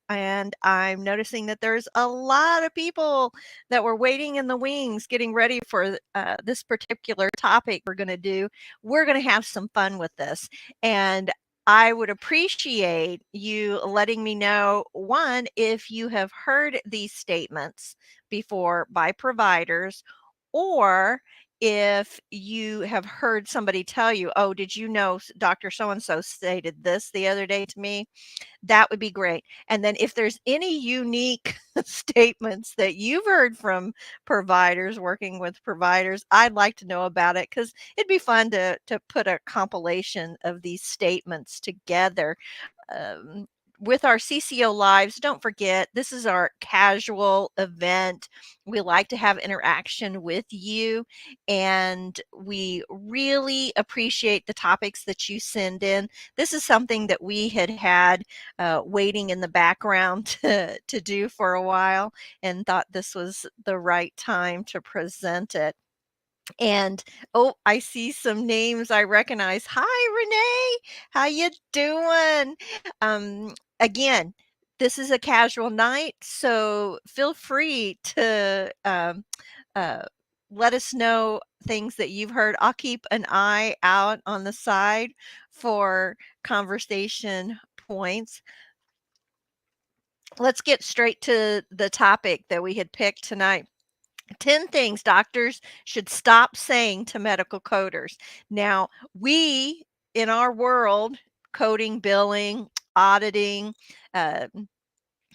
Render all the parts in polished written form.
and I'm noticing that there's a lot of people that were waiting in the wings getting ready for this particular topic we're going to do. We're going to have some fun with this. And I would appreciate you letting me know, one, if you have heard these statements before by providers, or if you have heard somebody tell you, oh, did you know Dr. So and so stated this the other day to me? That would be great. And then if there's any unique statements that you've heard from providers, working with providers, I'd like to know about it, because it'd be fun to put a compilation of these statements together. Um, with our CCO lives, don't forget, this is our casual event. We like to have interaction with you, and we really appreciate the topics that you send in. This is something that we had waiting in the background to do for a while, and thought this was the right time to present it. And oh, I see some names I recognize. Hi, Renee. How you doing? Again, this is a casual night, so feel free to uh, let us know things that you've heard. I'll keep an eye out on the side for conversation points. Let's get straight to the topic that we had picked tonight. 10 things doctors should stop saying to medical coders. Now, we in our world, coding, billing, auditing, uh,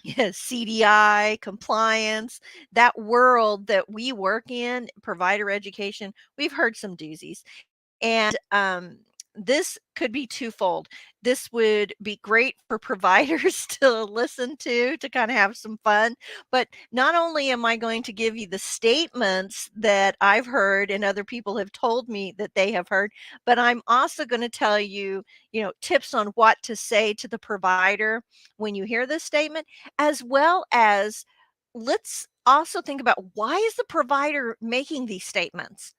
CDI, compliance, that world that we work in, provider education, we've heard some doozies. And this could be twofold. This would be great for providers to listen to kind of have some fun. But not only am I going to give you the statements that I've heard and other people have told me that they have heard, but I'm also going to tell you, tips on what to say to the provider when you hear this statement, as well as let's also think about, why is the provider making these statements?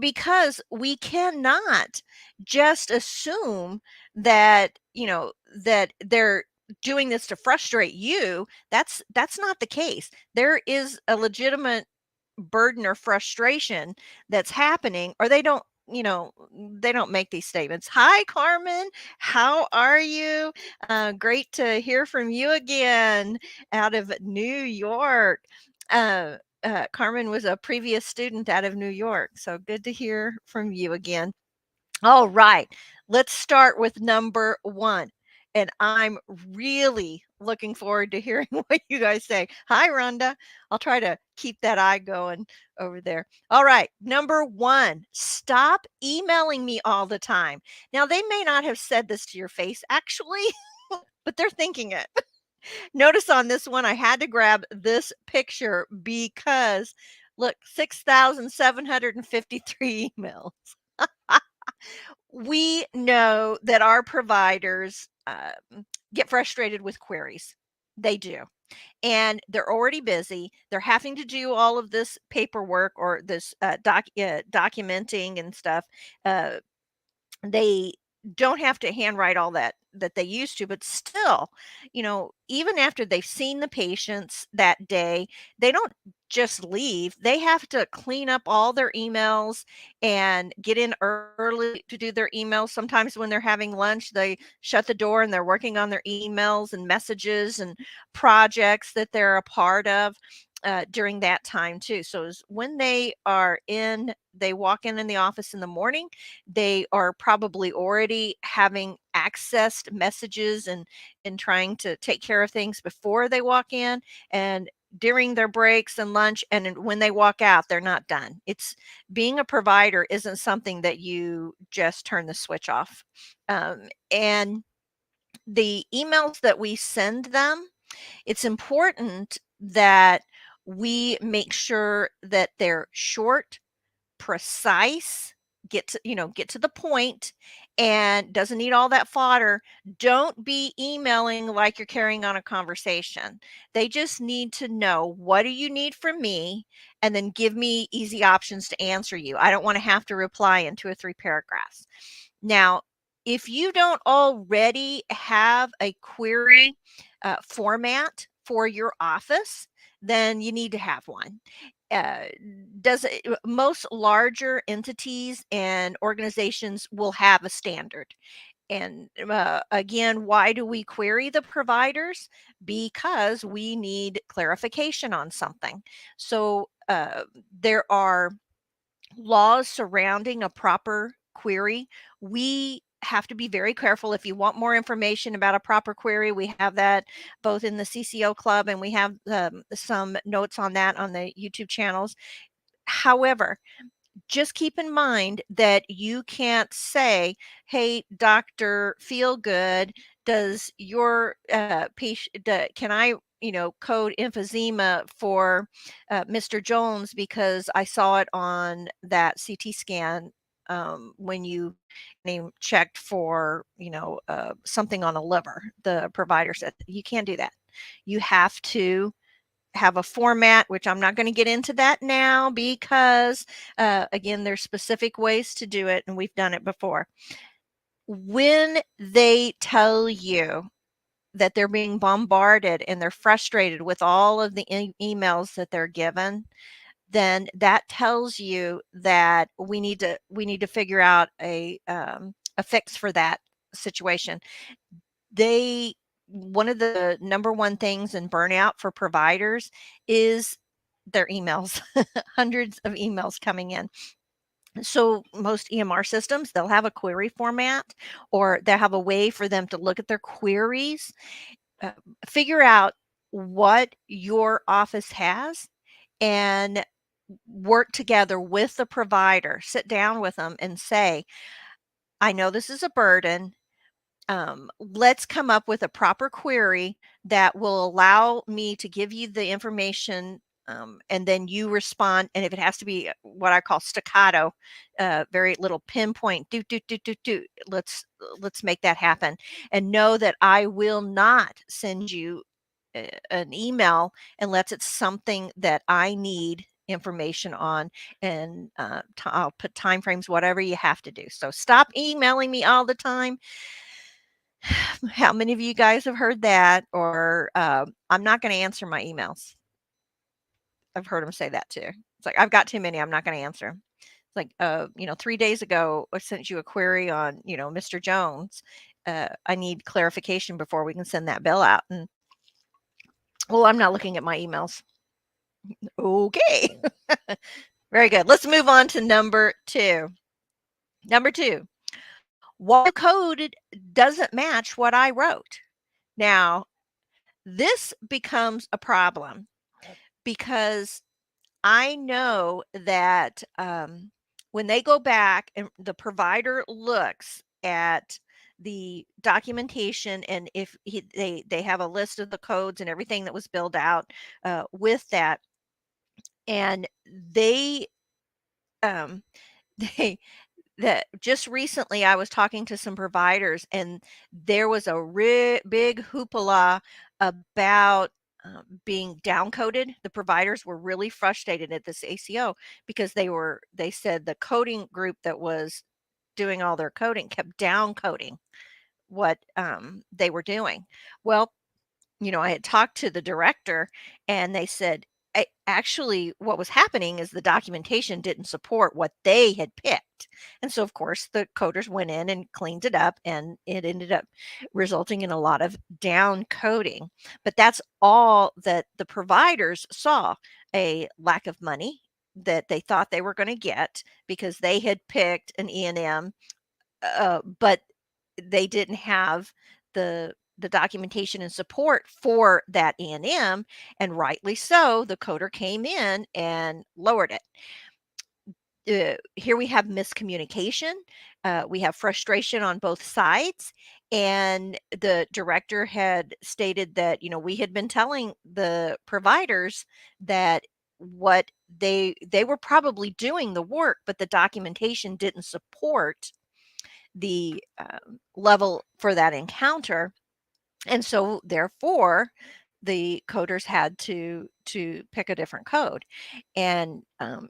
Because we cannot just assume that, that they're doing this to frustrate you. That's not the case. There is a legitimate burden or frustration that's happening, or they don't make these statements. Hi, Carmen. How are you? Great to hear from you again out of New York. Uh, Carmen was a previous student out of New York, so good to hear from you again. All right, let's start with number one. And I'm really looking forward to hearing what you guys say. Hi, Rhonda. I'll try to keep that eye going over there. All right, number one, stop emailing me all the time. Now, they may not have said this to your face, actually, but they're thinking it. Notice on this one, I had to grab this picture because look, 6,753 emails. We know that our providers get frustrated with queries. They do. And they're already busy. They're having to do all of this paperwork, or this documenting and stuff. Uh, they don't have to handwrite all that they used to, but still, even after they've seen the patients that day, they don't just leave. They have to clean up all their emails and get in early to do their emails. Sometimes when they're having lunch, they shut the door and they're working on their emails and messages and projects that they're a part of during that time too. So when they walk in the office in the morning, they are probably already having accessed messages and trying to take care of things before they walk in, and during their breaks and lunch, and when they walk out, they're not done. It's being a provider isn't something that you just turn the switch off. And the emails that we send them, it's important that we make sure that they're short, precise, get to the point, and doesn't need all that fodder. Don't be emailing like you're carrying on a conversation. They just need to know, what do you need from me, and then give me easy options to answer you. I don't want to have to reply in 2 or 3 paragraphs. Now, if you don't already have a query, format for your office, then you need to have one. Uh, most larger entities and organizations will have a standard. And again, why do we query the providers? Because we need clarification on something. So there are laws surrounding a proper query. We have to be very careful. If you want more information about a proper query, we have that both in the CCO Club, and we have some notes on that on the YouTube channels. However, just keep in mind that you can't say, "Hey, Doctor Feelgood, does your patient can I, code emphysema for Mr. Jones because I saw it on that CT scan when you checked for something on a liver." The provider said you can't do that. You have to have a format, which I'm not going to get into that now because, again, there's specific ways to do it, and we've done it before. When they tell you that they're being bombarded and they're frustrated with all of the emails that they're given, then that tells you that we need to figure out a fix for that situation. They One of the number one things in burnout for providers is their emails, hundreds of emails coming in. So most EMR systems, they'll have a query format, or they'll have a way for them to look at their queries, uh, figure out what your office has, and work together with the provider. Sit down with them and say, I know this is a burden. Let's come up with a proper query that will allow me to give you the information, and then you respond. And if it has to be what I call staccato, very little pinpoint, do, let's make that happen. And know that I will not send you an email unless it's something that I need information on, and I'll put time frames, whatever you have to do. So stop emailing me all the time. How many of you guys have heard that? Or, "I'm not gonna answer my emails." I've heard them say that too. It's like, "I've got too many, I'm not gonna answer 'em." It's like, 3 days ago, I sent you a query on, Mr. Jones. I need clarification before we can send that bill out." And, "Well, I'm not looking at my emails." Okay. Very good. Let's move on to number 2. Number 2, why the code doesn't match what I wrote. Now, this becomes a problem because I know that when they go back and the provider looks at the documentation, and if they have a list of the codes and everything that was billed out with that, and they um, they that just recently I was talking to some providers, and there was a big hoopla about being downcoded. The providers were really frustrated at this ACO because they said the coding group that was doing all their coding kept downcoding what they were doing. Well, I had talked to the director, and they said, Actually, what was happening is the documentation didn't support what they had picked." And so, of course, the coders went in and cleaned it up, and it ended up resulting in a lot of down coding. But that's all that the providers saw: a lack of money that they thought they were going to get because they had picked an E&M, but they didn't have the documentation and support for that E&M, and rightly so, the coder came in and lowered it. Here we have miscommunication. We have frustration on both sides, and the director had stated that we had been telling the providers that what they were probably doing the work, but the documentation didn't support the level for that encounter, and so therefore the coders had to pick a different code. And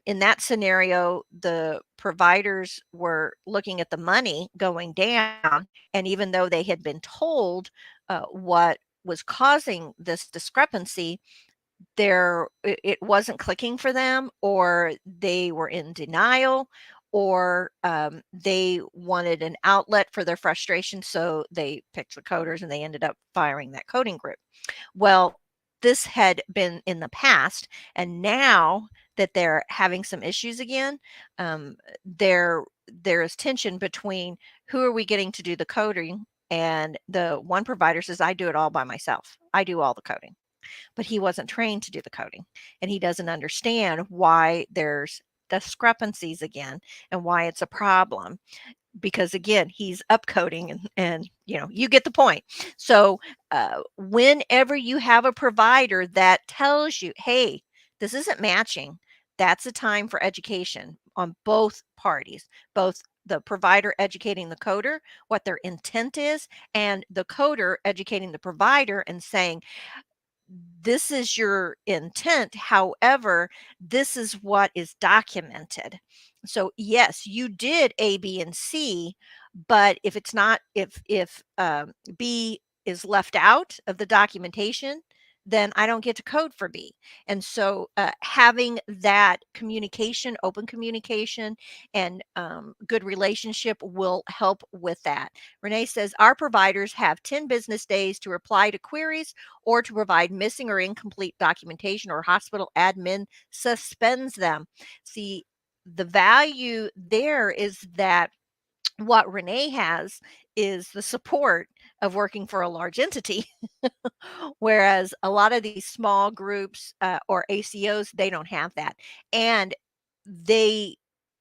in that scenario, the providers were looking at the money going down, and even though they had been told what was causing this discrepancy, it wasn't clicking for them, or they were in denial, or they wanted an outlet for their frustration, so they picked the coders and they ended up firing that coding group. Well, this had been in the past, and now that they're having some issues again, um, there is tension between who are we getting to do the coding, and the one provider says, I do it all by myself. I do all the coding, but he wasn't trained to do the coding, and he doesn't understand why there's discrepancies again and why it's a problem, because again he's upcoding, and you get the point. So whenever you have a provider that tells you, hey, this isn't matching, that's a time for education on both parties, both the provider educating the coder what their intent is, and the coder educating the provider and saying, this is your intent. However, this is what is documented. So yes, you did A, B, and C, but if it's not, if B is left out of the documentation, then I don't get to code for B. And so having that communication, open communication, and good relationship will help with that. Renee says our providers have 10 business days to reply to queries or to provide missing or incomplete documentation, or hospital admin suspends them. See, the value there is that what Renee has is the support of working for a large entity, whereas a lot of these small groups or ACOs, they don't have that. And they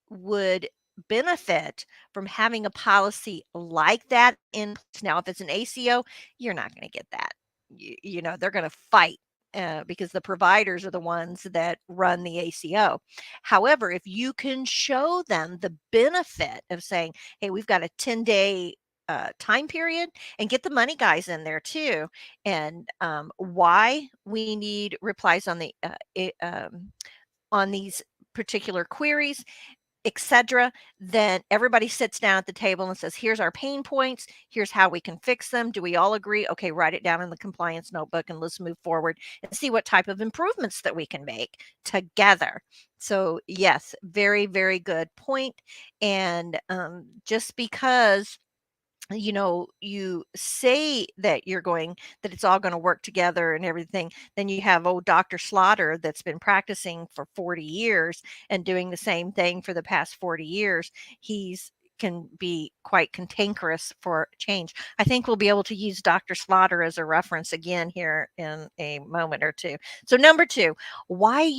would benefit from having a policy like that in place. Now, if it's an ACO, you're not going to get that. They're going to fight because the providers are the ones that run the ACO. However, if you can show them the benefit of saying, hey, we've got a 10-day time period, and get the money guys in there too, and why we need replies on these particular queries, etc., then everybody sits down at the table and says, here's our pain points, here's how we can fix them. Do we all agree? Okay, write it down in the compliance notebook and let's move forward and see what type of improvements that we can make together. So yes, very, very good point. And just because you say that that it's all going to work together and everything, then you have old Dr. Slaughter that's been practicing for 40 years and doing the same thing for the past 40 years. He's can be quite cantankerous for change. I think we'll be able to use Dr. Slaughter as a reference again here in a moment or two. So number two, why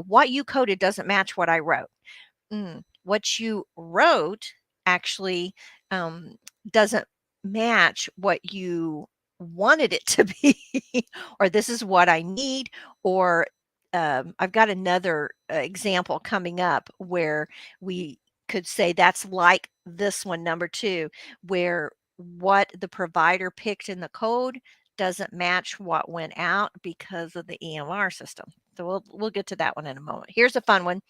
what you coded doesn't match what I wrote. What you wrote actually um, doesn't match what you wanted it to be, or this is what I need, or I've got another example coming up where we could say that's like this one, number two, where what the provider picked in the code doesn't match what went out because of the EMR system. So we'll get to that one in a moment. Here's a fun one.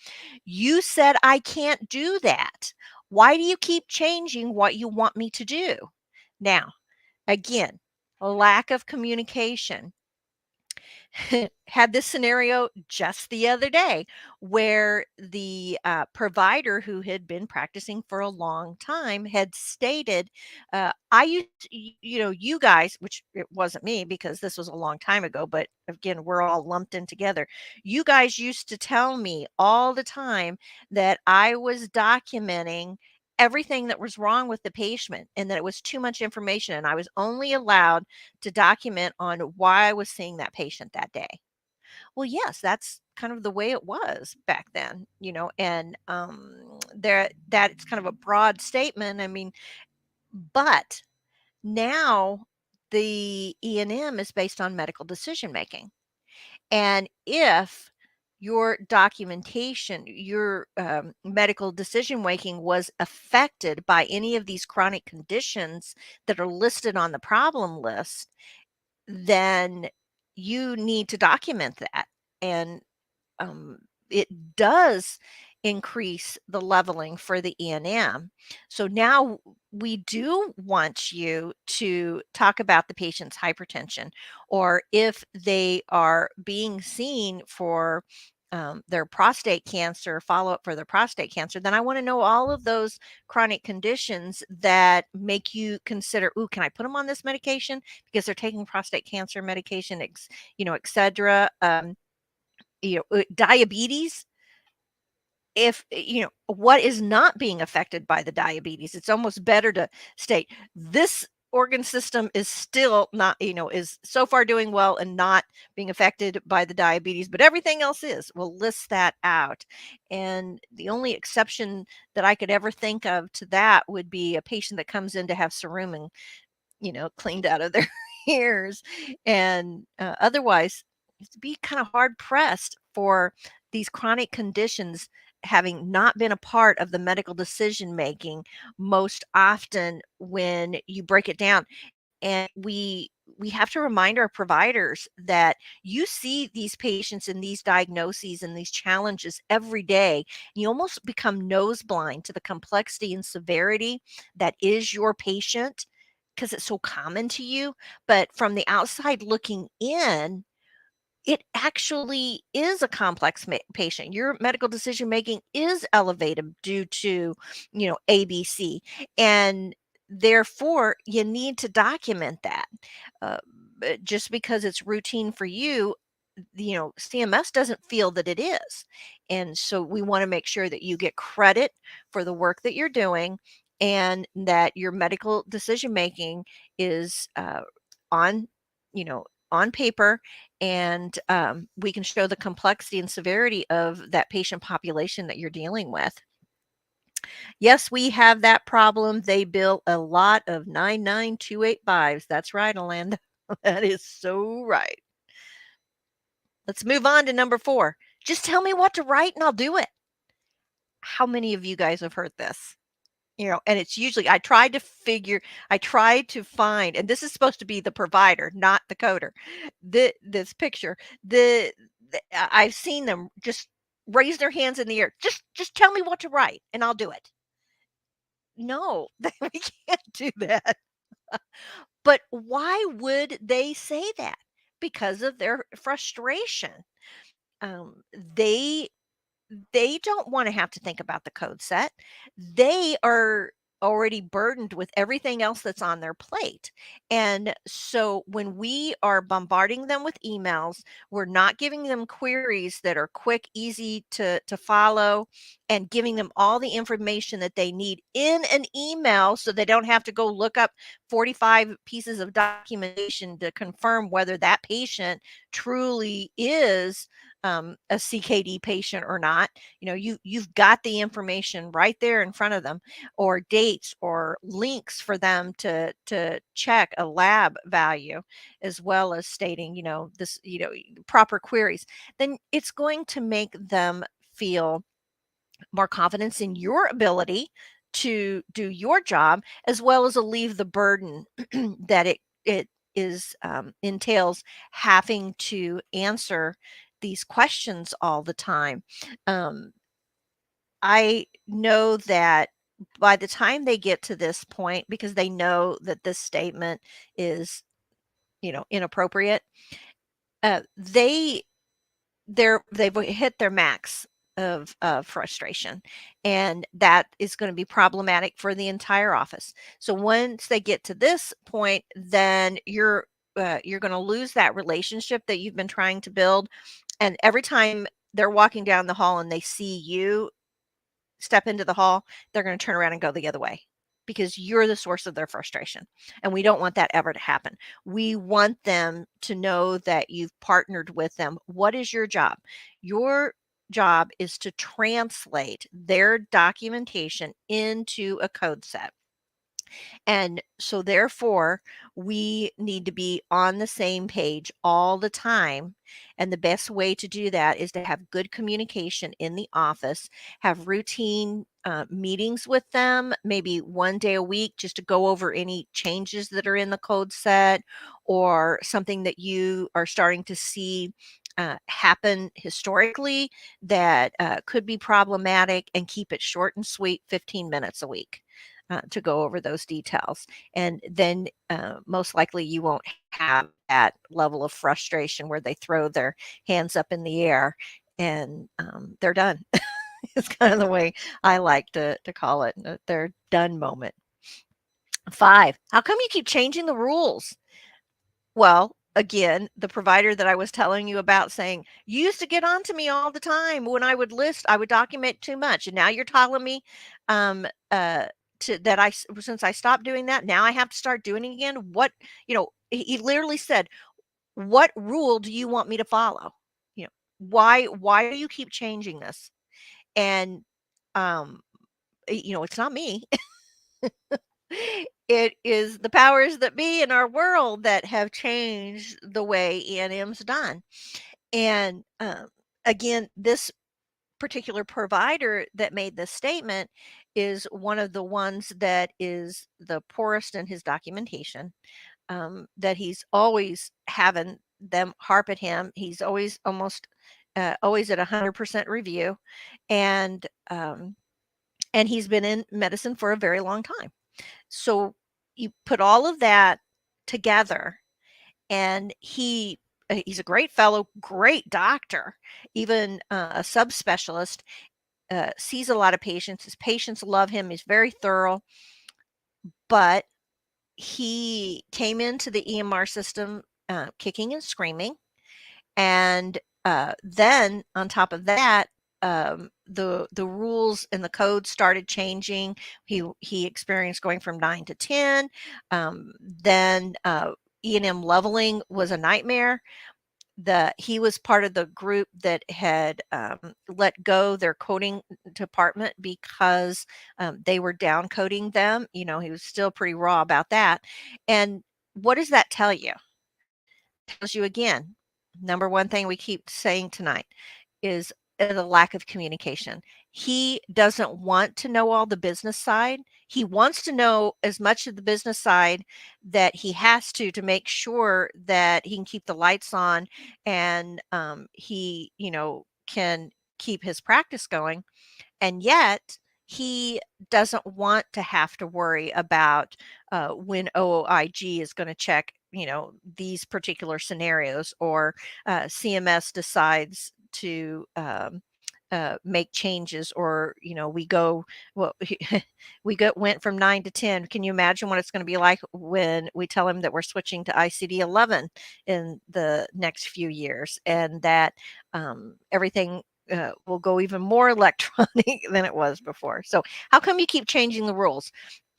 You said I can't do that. Why do you keep changing what you want me to do? Now, again, a lack of communication. Had this scenario just the other day where the provider who had been practicing for a long time had stated, I used, you guys, which it wasn't me because this was a long time ago, but again, we're all lumped in together. You guys used to tell me all the time that I was documenting everything that was wrong with the patient and that it was too much information, and I was only allowed to document on why I was seeing that patient that day. Well, yes, that's kind of the way it was back then, and that's kind of a broad statement. I mean, but now the E&M is based on medical decision making. And if your documentation, your medical decision making was affected by any of these chronic conditions that are listed on the problem list, then you need to document that. And um, it does increase the leveling for the E&M. So now we do want you to talk about the patient's hypertension, or if they are being seen for their prostate cancer, follow up for their prostate cancer, then I want to know all of those chronic conditions that make you consider, ooh, can I put them on this medication because they're taking prostate cancer medication, et cetera. Diabetes, if what is not being affected by the diabetes, it's almost better to state this organ system is still not, is so far doing well and not being affected by the diabetes, but everything else is. We'll list that out. And the only exception that I could ever think of to that would be a patient that comes in to have cerumen, cleaned out of their ears. And otherwise, it'd be kind of hard pressed for these chronic conditions having not been a part of the medical decision making most often when you break it down. And we have to remind our providers that you see these patients and these diagnoses and these challenges every day. You almost become nose blind to the complexity and severity that is your patient because it's so common to you. But from the outside looking in, it actually is a complex patient. Your medical decision making is elevated due to, ABC, and therefore you need to document that. Uh, but just because it's routine for you, CMS doesn't feel that it is, and so we want to make sure that you get credit for the work that you're doing, and that your medical decision making is on, you know, on paper, and we can show the complexity and severity of that patient population that you're dealing with. Yes, we have that problem. They bill a lot of 99285s. That's right, Alanda. That is so right. Let's move on to number 4. Just tell me what to write and I'll do it. How many of you guys have heard this? And it's usually I tried to find, and this is supposed to be the provider, not the coder. This picture, I've seen them just raise their hands in the air. Just tell me what to write and I'll do it. No, we can't do that. But why would they say that? Because of their frustration. They don't wanna have to think about the code set. They are already burdened with everything else that's on their plate. And so when we are bombarding them with emails, we're not giving them queries that are quick, easy to follow, and giving them all the information that they need in an email so they don't have to go look up 45 pieces of documentation to confirm whether that patient truly is a CKD patient or not. You've got the information right there in front of them, or dates or links for them to check a lab value, as well as stating, this, proper queries. Then it's going to make them feel more confidence in your ability to do your job, as well as alleviate the burden that it is entails having to answer these questions all the time. Um, I know that by the time they get to this point, because they know that this statement is, inappropriate, they've hit their max of frustration, and that is going to be problematic for the entire office. So once they get to this point, then you're going to lose that relationship that you've been trying to build. And every time they're walking down the hall and they see you step into the hall, they're going to turn around and go the other way because you're the source of their frustration. And we don't want that ever to happen. We want them to know that you've partnered with them. What is your job? Your job is to translate their documentation into a code set. And so, therefore, we need to be on the same page all the time. And the best way to do that is to have good communication in the office, have routine meetings with them, maybe one day a week, just to go over any changes that are in the code set, or something that you are starting to see happen historically that could be problematic, and keep it short and sweet, 15 minutes a week to go over those details. And then most likely you won't have that level of frustration where they throw their hands up in the air and they're done. It's kind of the way I like to call it, their done moment. 5, how come you keep changing the rules? Well, again, the provider that I was telling you about saying, "You used to get on to me all the time when I would list, I would document too much, and now you're telling me, um, uh, to that since I stopped doing that, now I have to start doing it again? What," he literally said, "What rule do you want me to follow? You know, why do you keep changing this?" And, um, it's not me. It is the powers that be in our world that have changed the way E&M's done. And again, this particular provider that made this statement is one of the ones that is the poorest in his documentation. That he's always having them harp at him. He's always always at 100% review, and he's been in medicine for a very long time. So you put all of that together, and he's a great fellow, great doctor, even a subspecialist, sees a lot of patients. His patients love him. He's very thorough, but he came into the EMR system kicking and screaming. And then on top of that, the rules and the code started changing. He experienced going from 9 to 10. Then E&M leveling was a nightmare. He was part of the group that had let go their coding department because they were down coding them. He was still pretty raw about that. And what does that tell you? Tells you again, number one thing we keep saying tonight is the lack of communication. He doesn't want to know all the business side. He wants to know as much of the business side that he has to make sure that he can keep the lights on, and he, can keep his practice going. And yet he doesn't want to have to worry about when OOIG is going to check, these particular scenarios, or CMS decides to make changes, or we go, well, went from 9 to 10. Can you imagine what it's going to be like when we tell him that we're switching to ICD 11 in the next few years, and that everything will go even more electronic than it was before? So how come you keep changing the rules?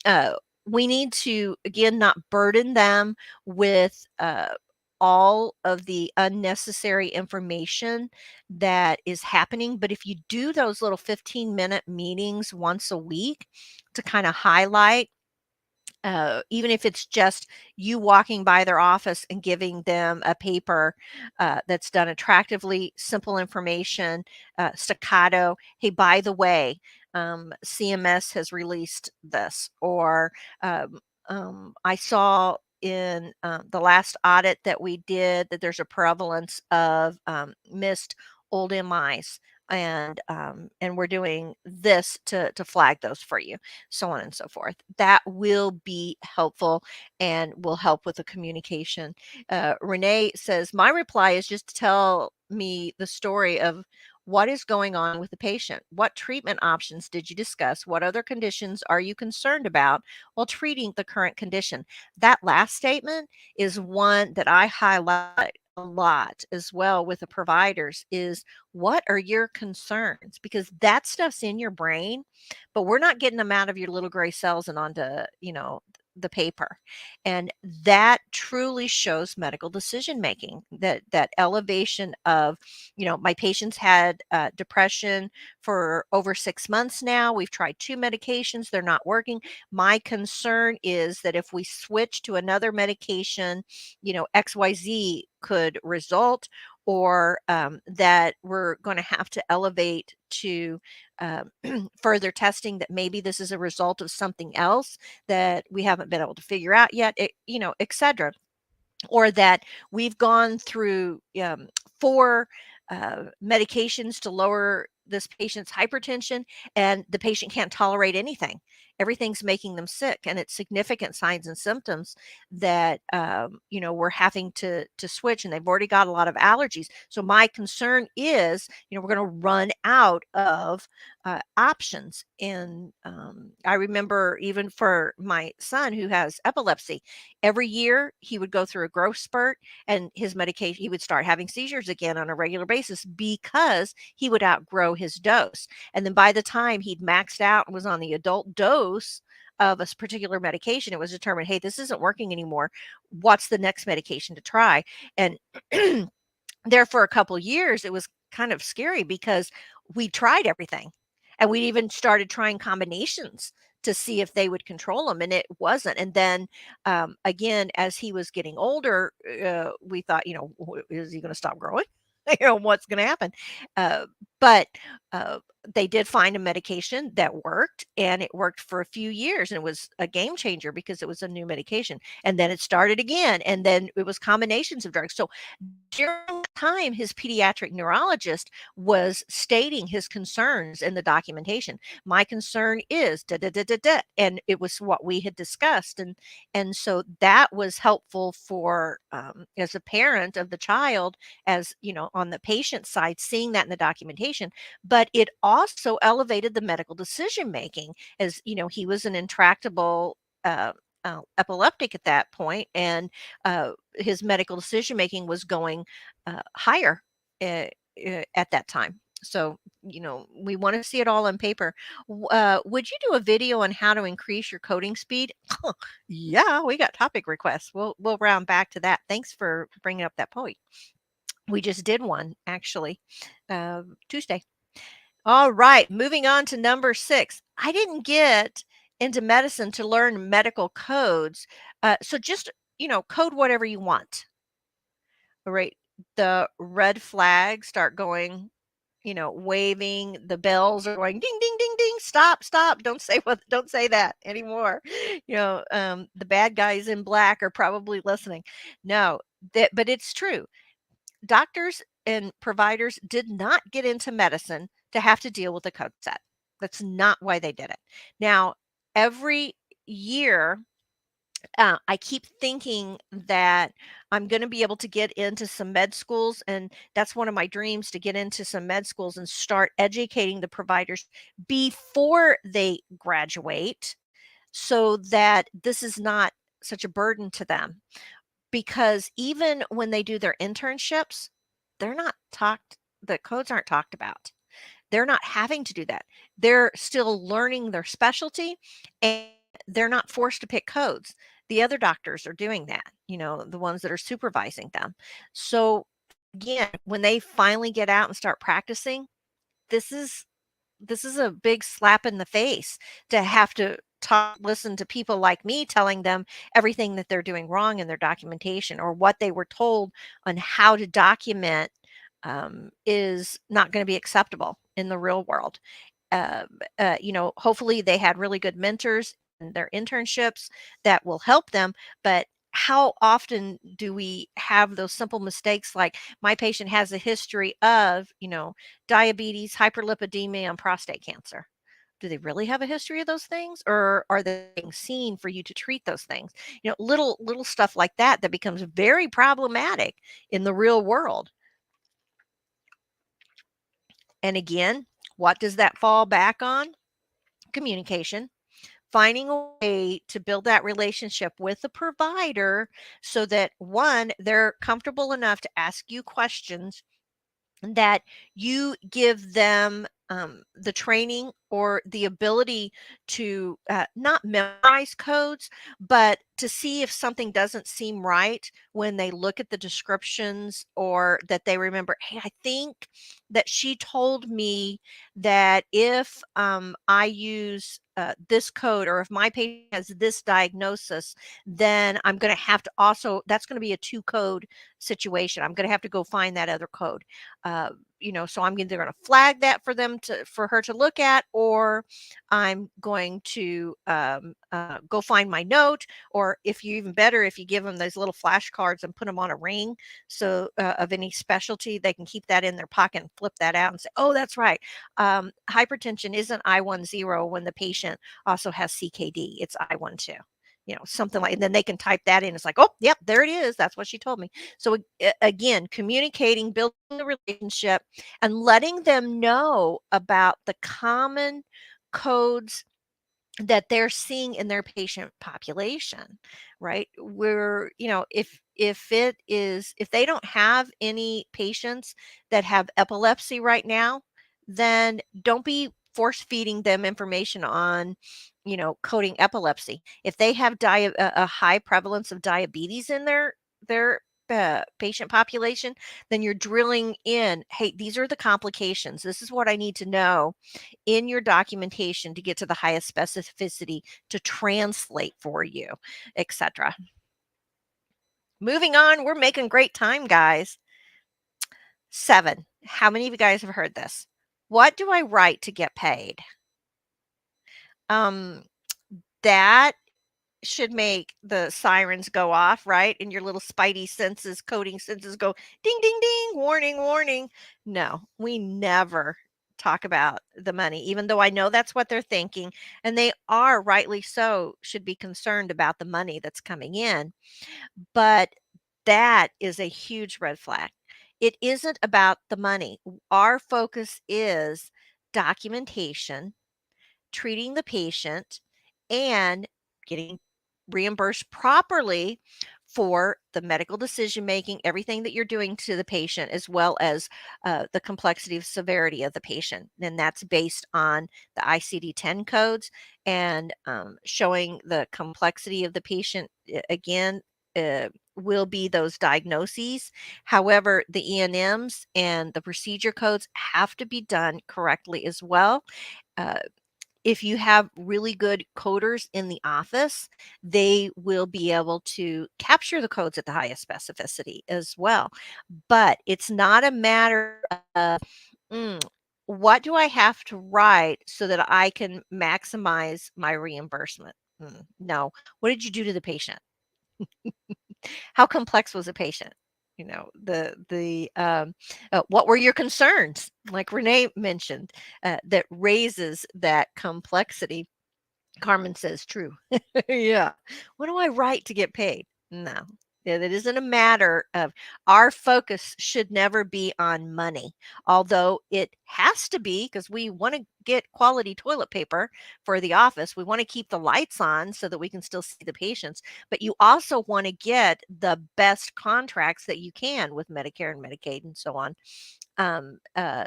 uh, we need to, again, not burden them with all of the unnecessary information that is happening. But if you do those little 15-minute meetings once a week to kind of highlight, even if it's just you walking by their office and giving them a paper that's done attractively, simple information, staccato. Hey, by the way, CMS has released this, or I saw in the last audit that we did that there's a prevalence of missed old MIs, and we're doing this to flag those for you, so on and so forth. That will be helpful and will help with the communication. Renee says, my reply is just to tell me the story of what is going on with the patient. What treatment options did you discuss? What other conditions are you concerned about while treating the current condition? That last statement is one that I highlight a lot as well with the providers, is what are your concerns? Because that stuff's in your brain, but we're not getting them out of your little gray cells and onto, the paper. And that truly shows medical decision making, that elevation of, my patients had depression for over 6 months now. We've tried 2 medications, they're not working. My concern is that if we switch to another medication, XYZ could result, or that we're going to have to elevate to um, further testing, that maybe this is a result of something else that we haven't been able to figure out yet, et cetera. Or that we've gone through 4 medications to lower this patient's hypertension, and the patient can't tolerate anything. Everything's making them sick, and it's significant signs and symptoms that we're having to switch, and they've already got a lot of allergies. So my concern is, we're going to run out of options. And I remember even for my son who has epilepsy, every year he would go through a growth spurt, and his medication, he would start having seizures again on a regular basis because he would outgrow his dose. And then by the time he'd maxed out and was on the adult dose of a particular medication, it was determined, hey, this isn't working anymore. What's the next medication to try? And there for a couple years, it was kind of scary because we tried everything, and we even started trying combinations to see if they would control him, and it wasn't. And then again, as he was getting older, we thought, is he going to stop growing? What's going to happen? Uh, but uh, they did find a medication that worked, and it worked for a few years, and it was a game changer because it was a new medication. And then it started again, and then it was combinations of drugs. So during that time, his pediatric neurologist was stating his concerns in the documentation. My concern is da da da da da, and it was what we had discussed, and so that was helpful for as a parent of the child, as on the patient side, seeing that in the documentation. But it also elevated the medical decision making, as he was an intractable. Epileptic at that point, and his medical decision making was going higher uh, at that time. So, we want to see it all on paper. Would you do a video on how to increase your coding speed? Yeah, we got topic requests. We'll round back to that. Thanks for bringing up that point. We just did one actually Tuesday. All right, moving on to number 6. I didn't get into medicine to learn medical codes. So just, code whatever you want. All right. The red flags start going, waving, the bells are going ding ding ding ding, stop, stop, don't say that anymore. The bad guys in black are probably listening. No, but it's true. Doctors and providers did not get into medicine to have to deal with a code set. That's not why they did it. Now, every year, I keep thinking that I'm going to be able to get into some med schools, and that's one of my dreams, to get into some med schools and start educating the providers before they graduate, so that this is not such a burden to them. Because even when they do their internships, they're not talked the codes aren't talked about. They're not having to do that. They're still learning their specialty, and they're not forced to pick codes. The other doctors are doing that, the ones that are supervising them. So again, when they finally get out and start practicing, this is this is a big slap in the face to have to listen to people like me telling them everything that they're doing wrong in their documentation, or what they were told on how to document is not going to be acceptable in the real world. Hopefully they had really good mentors in their internships that will help them. But how often do we have those simple mistakes, like my patient has a history of, diabetes, hyperlipidemia, and prostate cancer? Do they really have a history of those things, or are they being seen for you to treat those things? Little stuff like that that becomes very problematic in the real world. And again, what does that fall back on? Communication. Finding a way to build that relationship with the provider so that, one, they're comfortable enough to ask you questions, that you give them the training or the ability to not memorize codes, but to see if something doesn't seem right when they look at the descriptions, or that they remember, hey, I think that she told me that if I use this code, or if my patient has this diagnosis, then I'm going to have to also, that's going to be a 2 code situation. I'm going to have to go find that other code. so I'm either going to flag that for her to look at, or I'm going to go find my note, or if you even better, if you give them those little flashcards and put them on a ring, so of any specialty, they can keep that in their pocket and flip that out and say, oh, that's right. Hypertension isn't I10 when the patient also has CKD. It's I12. Something like, and then they can type that in. It's like, oh, yep, there it is. That's what she told me. So again, communicating, building the relationship, and letting them know about the common codes that they're seeing in their patient population, right? Where, if they don't have any patients that have epilepsy right now, then don't be force feeding them information on, coding epilepsy. If they have a high prevalence of diabetes in their patient population, then you're drilling in, hey, these are the complications. This is what I need to know in your documentation to get to the highest specificity to translate for you, etc. Moving on, we're making great time, guys. 7. How many of you guys have heard this? What do I write to get paid? Um, that should make the sirens go off, right? And your little spidey senses, coding senses go ding, ding, ding, warning, warning. No, we never talk about the money, even though I know that's what they're thinking. And they are rightly so, should be concerned about the money that's coming in. But that is a huge red flag. It isn't about the money. Our focus is documentation, treating the patient, and getting reimbursed properly for the medical decision making, everything that you're doing to the patient, as well as the complexity of severity of the patient. And that's based on the ICD-10 codes, and showing the complexity of the patient. Again, will be those diagnoses. However, the E&Ms and the procedure codes have to be done correctly as well. Uh, if you have really good coders in the office, they will be able to capture the codes at the highest specificity as well. But it's not a matter of, mm, what do I have to write so that I can maximize my reimbursement? No. What did you do to the patient? How complex was the patient? What were your concerns? Like Renee mentioned, that raises that complexity. Carmen says, true. Yeah. What do I write to get paid? No. Yeah, that isn't a matter of, our focus should never be on money, although it has to be, because we want to get quality toilet paper for the office. We want to keep the lights on so that we can still see the patients, but you also want to get the best contracts that you can with Medicare and Medicaid and so on,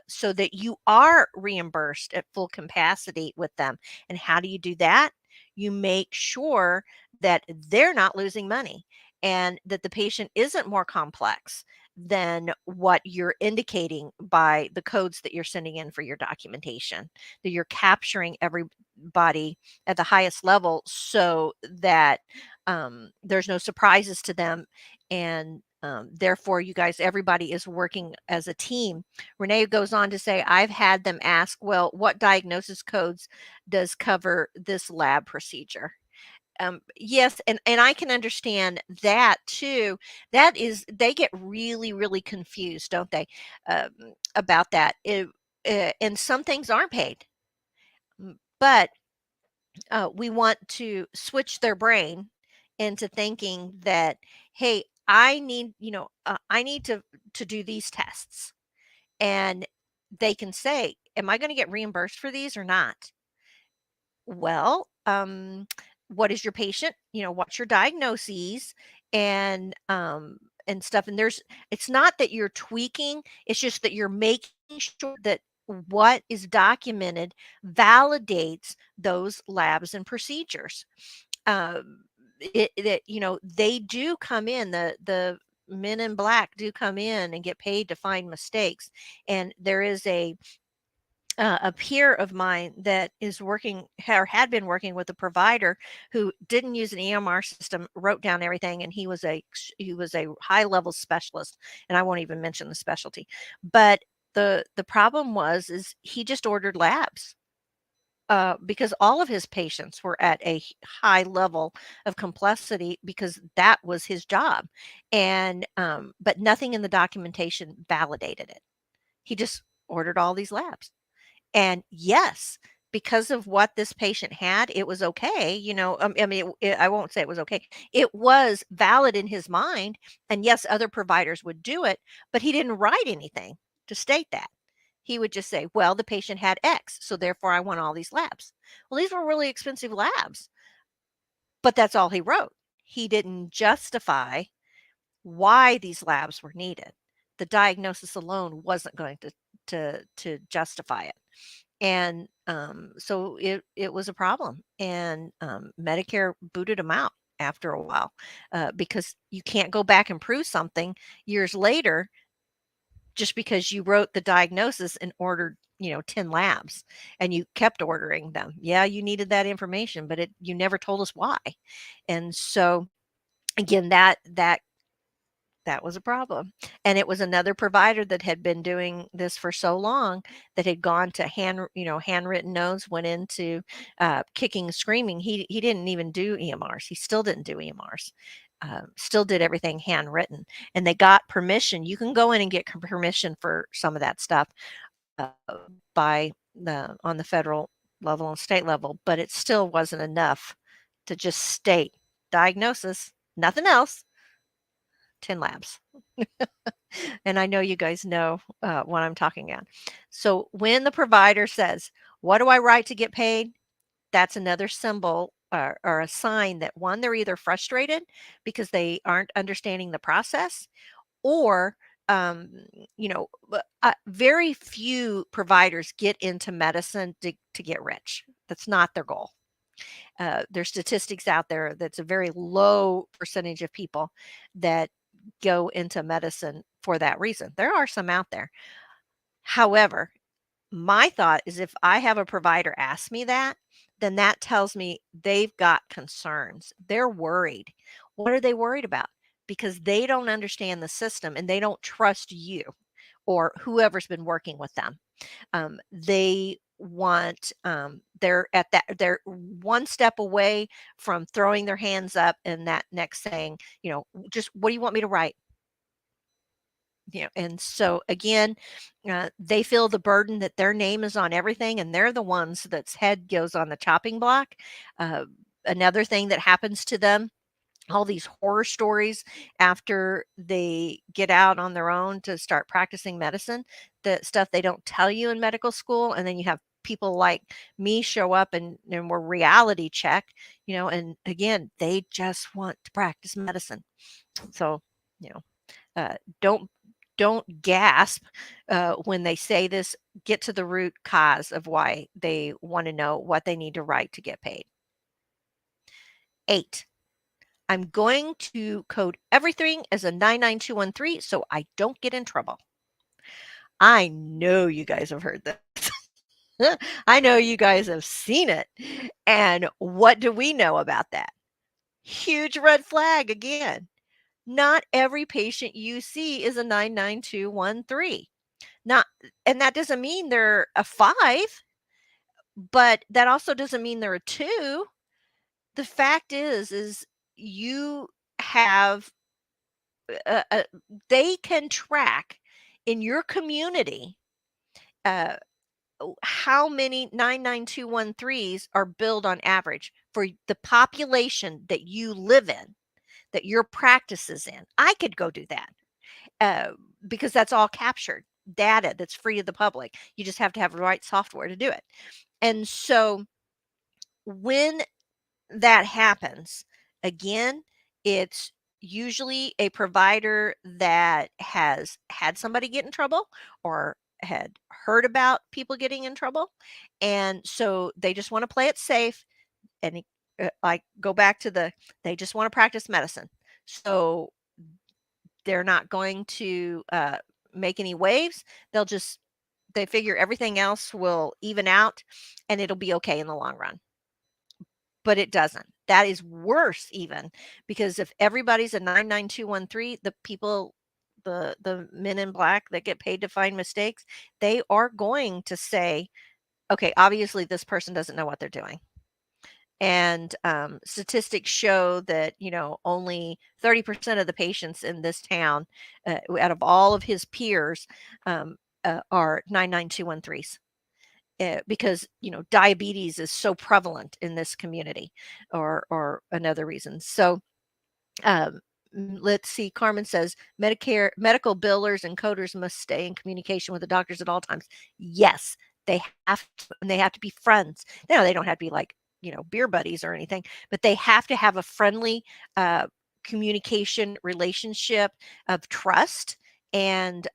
so that you are reimbursed at full capacity with them. And how do you do that? You make sure that they're not losing money, and that the patient isn't more complex than what you're indicating by the codes that you're sending in for your documentation, that you're capturing everybody at the highest level, so that there's no surprises to them. And therefore, you guys, everybody is working as a team. Renee goes on to say, I've had them ask, well, what diagnosis codes does cover this lab procedure? Yes, and I can understand that too. That is, they get really, really confused, don't they, um, about that. And some things aren't paid, but we want to switch their brain into thinking that, hey, I need to do these tests, and they can say, am I going to get reimbursed for these or not? Well, what is your patient? What's your diagnoses, and stuff. And it's not that you're tweaking, it's just that you're making sure that what is documented validates those labs and procedures. They do come in, the men in black do come in and get paid to find mistakes. And there is a peer of mine that is working, or had been working, with a provider who didn't use an EMR system, wrote down everything, and he was a high level specialist, and I won't even mention the specialty. But The problem is he just ordered labs, because all of his patients were at a high level of complexity because that was his job, and, but nothing in the documentation validated it. He just ordered all these labs. And yes, because of what this patient had, it was okay, I mean, I won't say it was okay. It was valid in his mind, and yes, other providers would do it, but he didn't write anything to state that. He would just say, "Well, the patient had X, so therefore I want all these labs." Well, these were really expensive labs, but that's all he wrote. He didn't justify why these labs were needed. The diagnosis alone wasn't going to justify it. And, so it was a problem, and, Medicare booted him out after a while, because you can't go back and prove something years later just because you wrote the diagnosis and ordered, 10 labs, and you kept ordering them. Yeah, you needed that information, but you never told us why. And so, again, that was a problem. And it was another provider that had been doing this for so long that had gone to handwritten notes, went into, kicking and screaming. He didn't even do EMRs. He still didn't do EMRs. Still did everything handwritten. And they got permission. You can go in and get permission for some of that stuff, uh, by the on the federal level and state level, but it still wasn't enough to just state diagnosis, nothing else, 10 labs. And I know you guys know, what I'm talking about. So when the provider says, "What do I write to get paid?" That's another symbol, or a sign that, one, they're either frustrated because they aren't understanding the process, or, um, very few providers get into medicine to get rich. That's not their goal. There's statistics out there that's a very low percentage of people that go into medicine for that reason. There are some out there. However, my thought is if I have a provider ask me that, then that tells me they've got concerns. They're worried. What are they worried about? Because they don't understand the system and they don't trust you or whoever's been working with them. They want, they're one step away from throwing their hands up and that next saying, just what do you want me to write? And so again, they feel the burden that their name is on everything, and they're the ones that's head goes on the chopping block. Uh, Another thing that happens to them, all these horror stories after they get out on their own to start practicing medicine, the stuff they don't tell you in medical school, and then you have people like me show up and we're reality check, and again, they just want to practice medicine. So, you know, uh, don't don't gasp when they say this. Get to the root cause of why they want to know what they need to write to get paid. 8. I'm going to code everything as a 99213 so I don't get in trouble. I know you guys have heard this. I know you guys have seen it. And what do we know about that? Huge red flag again. Not every patient you see is a 99213. Not, and that doesn't mean they're a 5, but that also doesn't mean they're a 2. The fact is you have, uh, uh, they can track in your community, uh, how many 99213s are billed on average for the population that you live in, that your practice is in. I could go do that, uh, because that's all captured data that's free to the public. You just have to have the right software to do it. And so when that happens, again, it's usually a provider that has had somebody get in trouble or had heard about people getting in trouble. And so they just want to play it safe. And like go back to they just want to practice medicine. So they're not going to make any waves. They figure everything else will even out and it'll be okay in the long run, but it doesn't. That is worse even because if everybody's a 99213, the people the men in black that get paid to find mistakes, they are going to say, okay, obviously this person doesn't know what they're doing. And statistics show that, only 30% of the patients in this town, out of all of his peers, are 99213s. Because diabetes is so prevalent in this community, or another reason. So um, let's see. Carmen says Medicare medical billers and coders must stay in communication with the doctors at all times. Yes, they have to, and they have to be friends. They don't have to be like beer buddies or anything, but they have to have a friendly communication relationship of trust, and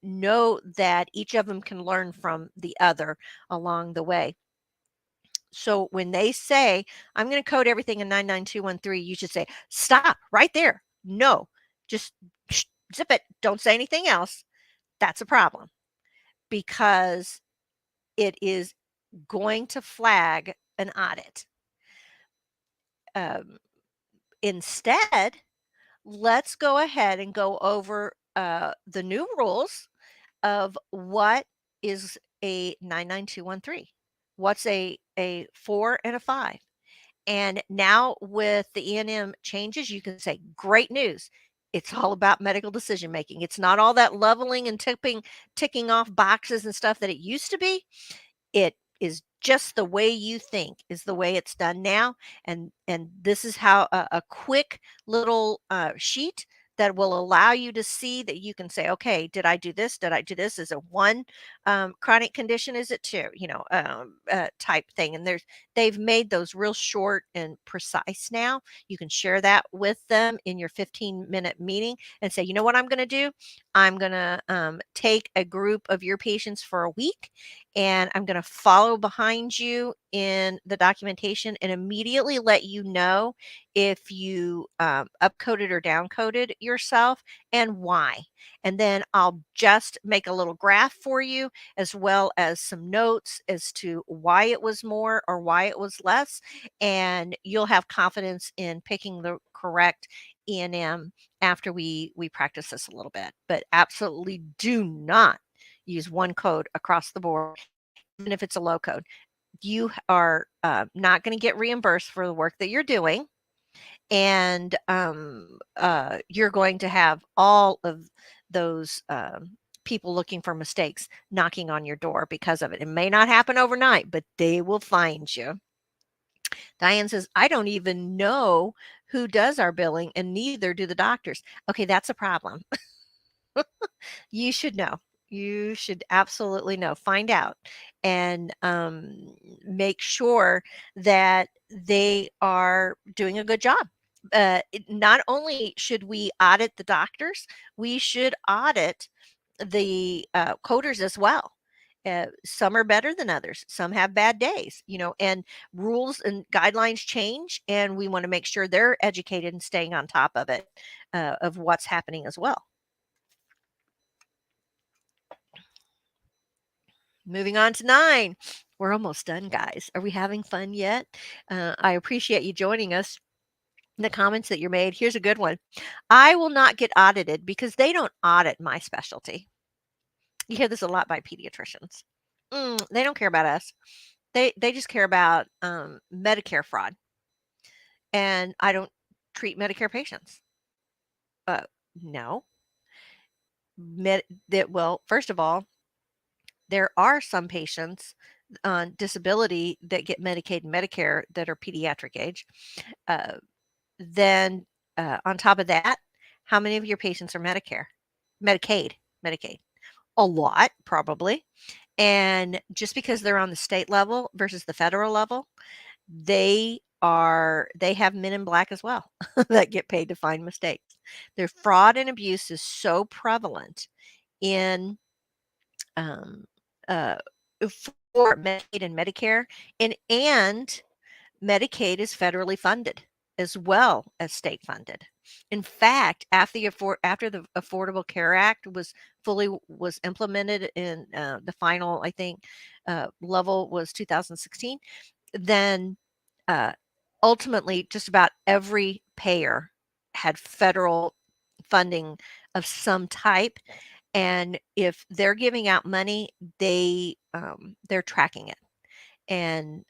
know that each of them can learn from the other along the way. So when they say, I'm going to code everything in 99213, you should say, stop right there. No, just zip it. Don't say anything else. That's a problem, because it is going to flag an audit. Um, Instead, let's go ahead and go over the new rules of what is a 99213. What's a 4 and a 5? And now with the E&M changes, you can say, great news. It's all about medical decision making. It's not all that leveling and ticking off boxes and stuff that it used to be. It is just the way you think is the way it's done now. And this is how a quick little sheet that will allow you to see that you can say, okay, did I do this? Did I do this? Is it one chronic condition? Is it two? Type thing. And they've made those real short and precise now. You can share that with them in your 15-minute meeting and say, you know what I'm going to do? I'm going to take a group of your patients for a week, and I'm going to follow behind you in the documentation and immediately let you know if you upcoded or downcoded yourself and why. And then I'll just make a little graph for you, as well as some notes as to why it was more or why it was less. And you'll have confidence in picking the correct E&M after we practice this a little bit. But absolutely do not use one code across the board, even if it's a low code. You are not going to get reimbursed for the work that you're doing. And you're going to have all of those people looking for mistakes knocking on your door because of it. It may not happen overnight, but they will find you. Diane says, I don't even know who does our billing, and neither do the doctors. Okay, that's a problem. You should know. You should absolutely know. Find out, and make sure that they are doing a good job. Not only should we audit the doctors, we should audit the coders as well. Some are better than others. Some have bad days, and rules and guidelines change, and we want to make sure they're educated and staying on top of it, of what's happening as well. Moving on to 9. We're almost done, guys. Are we having fun yet? I appreciate you joining us. The comments that you made. Here's a good one. I will not get audited because they don't audit my specialty. You hear this a lot by pediatricians. They don't care about us. They just care about Medicare fraud, and I don't treat Medicare patients. Uh, no. Well, first of all, there are some patients on disability that get Medicaid and Medicare that are pediatric age. Uh, then on top of that, how many of your patients are Medicaid? Medicaid? A lot, probably. And just because they're on the state level versus the federal level, they have men in black as well that get paid to find mistakes. Their fraud and abuse is so prevalent in um, uh, for Medicaid and Medicare, and Medicaid is federally funded as well as state funded. In fact, after the Affordable Care Act was implemented in the final, I think, level was 2016, then uh, ultimately just about every payer had federal funding of some type, and if they're giving out money, they're tracking it, and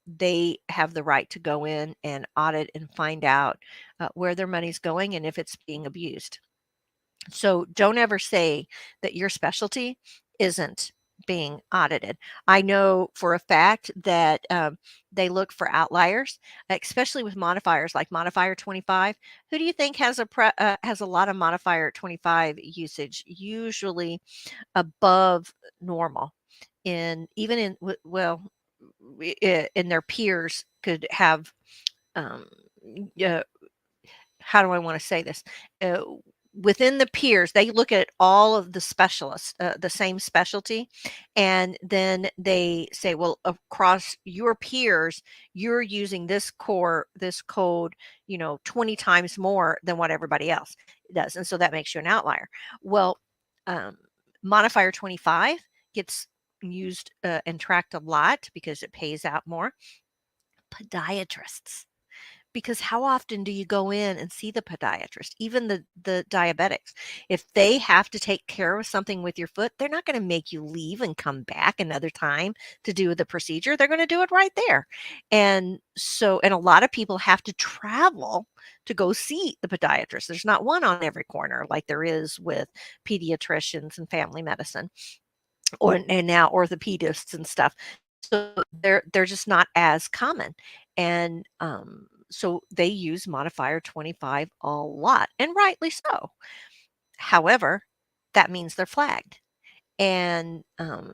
they have the right to go in and audit and find out where their money's going and if it's being abused. So don't ever say that your specialty isn't being audited. I know for a fact that they look for outliers, especially with modifiers like modifier 25. Who do you think has a lot of modifier 25 usage? Usually above normal. In even in well, in their peers could have um, uh, how do I want to say this? Uh, Within the peers, they look at all of the specialists, the same specialty, and then they say, well, across your peers, you're using this code, 20 times more than what everybody else does. And so that makes you an outlier. Well, um, modifier 25 gets used and tracked a lot because it pays out more. Podiatrists, because how often do you go in and see the podiatrist? Even the diabetics, if they have to take care of something with your foot, they're not going to make you leave and come back another time to do the procedure. They're going to do it right there. And so, and a lot of people have to travel to go see the podiatrist. There's not one on every corner like there is with pediatricians and family medicine, or and now orthopedists and stuff. So they're just not as common. And so they use modifier 25 a lot, and rightly so. However, that means they're flagged. And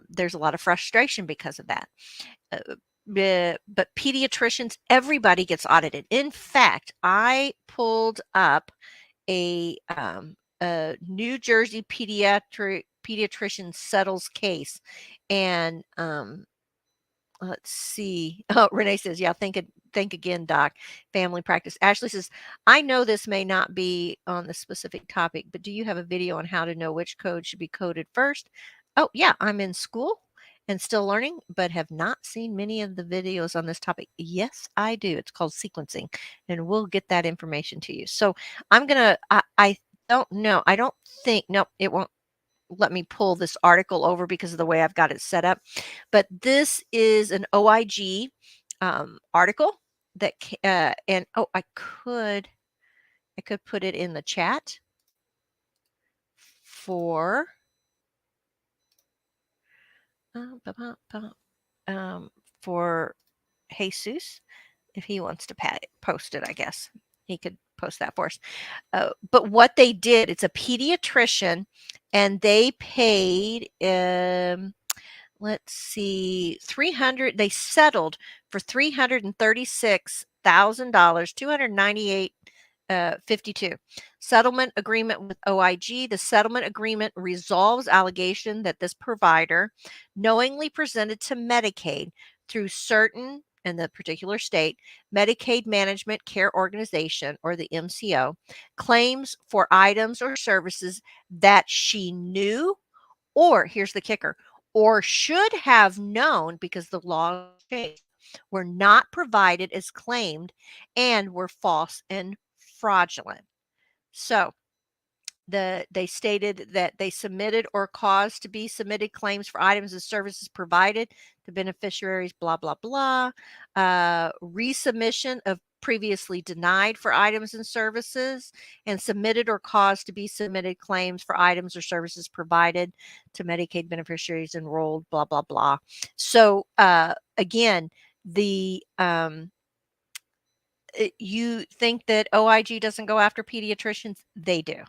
there's a lot of frustration because of that. But pediatricians, everybody gets audited. In fact, I pulled up a New Jersey pediatrician settles case, and let's see. Oh, Renee says, yeah, think again, doc. Family practice. Ashley says, I know this may not be on the specific topic, but do you have a video on how to know which code should be coded first? Oh, yeah, I'm in school and still learning, but have not seen many of the videos on this topic. Yes, I do. It's called sequencing, and we'll get that information to you. So I don't know. I don't think, no, it won't let me pull this article over because of the way I've got it set up. But this is an OIG article that, and oh, I could put it in the chat for, um, for Jesus if he wants to post it. I guess he could post that for us. But what they did, it's a pediatrician, and they paid, let's see, 300, they settled for $336,000, 298 52. Settlement agreement with OIG. The settlement agreement resolves allegation that this provider knowingly presented to Medicaid through certain, in the particular state, Medicaid Management Care Organization, or the MCO, claims for items or services that she knew, or here's the kicker, or should have known because the law changed, were not provided as claimed and were false and fraudulent. So they stated that they submitted or caused to be submitted claims for items and services provided to beneficiaries, blah, blah, blah. Resubmission of previously denied for items and services, and submitted or caused to be submitted claims for items or services provided to Medicaid beneficiaries enrolled, blah, blah, blah. So again, you think that OIG doesn't go after pediatricians? They do.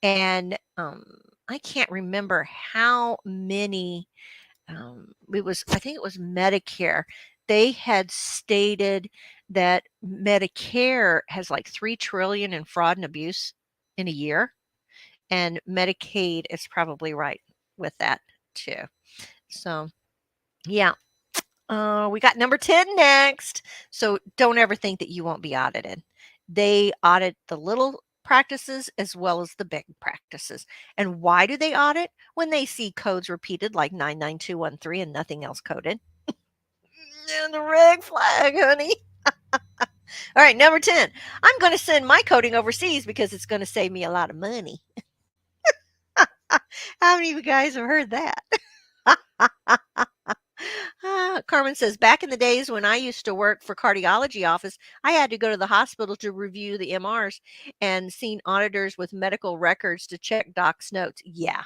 And I can't remember how many, I think it was Medicare. They had stated that Medicare has like 3 trillion in fraud and abuse in a year, and Medicaid is probably right with that too. So, yeah. We got number 10 next. So don't ever think that you won't be audited. They audit the little practices as well as the big practices. And why do they audit? When they see codes repeated like 99213 and nothing else coded. And the red flag, honey. All right, number 10. I'm going to send my coding overseas because it's going to save me a lot of money. How many of you guys have heard that? Carmen says, back in the days when I used to work for cardiology office, I had to go to the hospital to review the MRs and seen auditors with medical records to check docs' notes. Yeah,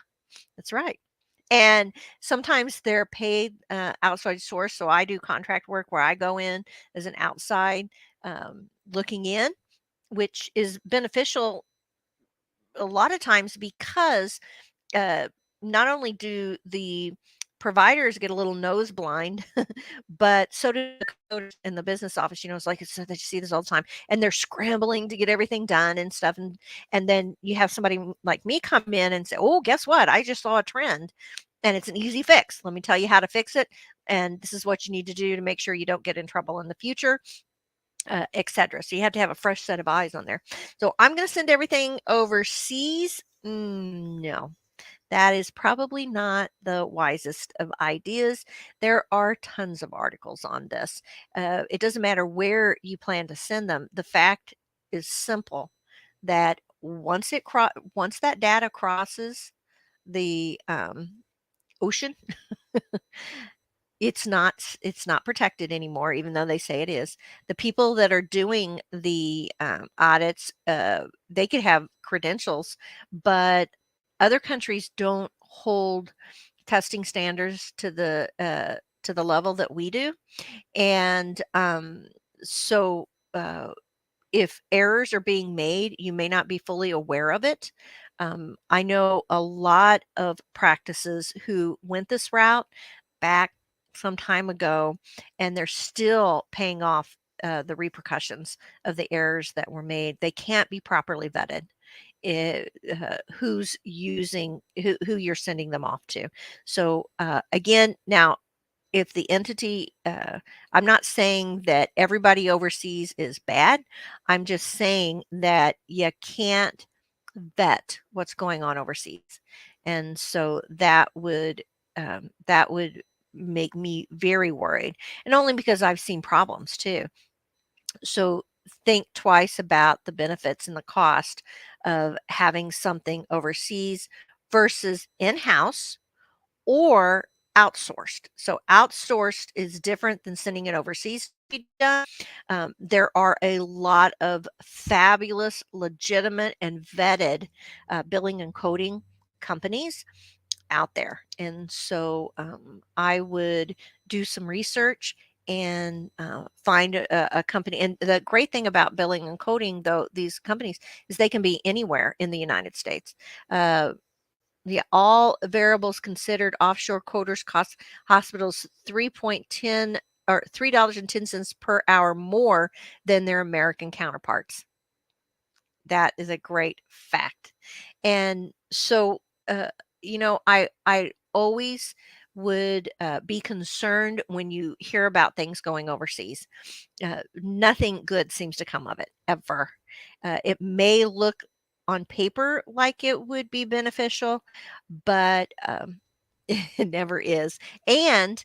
that's right. And sometimes they're paid outside source. So I do contract work where I go in as an outside looking in, which is beneficial a lot of times because uh, not only do the providers get a little nose blind, but so do the coders in the business office. It's like it's, you see this all the time, and they're scrambling to get everything done and stuff. And then you have somebody like me come in and say, "Oh, guess what? I just saw a trend, and it's an easy fix. Let me tell you how to fix it, and this is what you need to do to make sure you don't get in trouble in the future." Etc. So you have to have a fresh set of eyes on there. So I'm going to send everything overseas. No, that is probably not the wisest of ideas. There are tons of articles on this. It doesn't matter where you plan to send them. The fact is simple that once that data crosses the ocean, it's not protected anymore, even though they say it is. The people that are doing the audits, they could have credentials, but other countries don't hold testing standards to the level that we do, and so if errors are being made, you may not be fully aware of it. I know a lot of practices who went this route back some time ago, and they're still paying off the repercussions of the errors that were made. They can't be properly vetted. Who's using who you're sending them off to. So again, now if the entity, I'm not saying that everybody overseas is bad. I'm just saying that you can't vet what's going on overseas. And so that would make me very worried. And only because I've seen problems too. So think twice about the benefits and the cost of having something overseas versus in-house or outsourced. So outsourced is different than sending it overseas to be done. There are a lot of fabulous, legitimate, and vetted billing and coding companies out there. And so I would do some research and find a company. And the great thing about billing and coding, though, these companies is they can be anywhere in the United States. Yeah, all variables considered, offshore coders cost hospitals 3.10 or $3.10 per hour more than their American counterparts. That is a great fact. And so, uh, I always would be concerned when you hear about things going overseas. Nothing good seems to come of it ever. It may look on paper like it would be beneficial, but it never is. And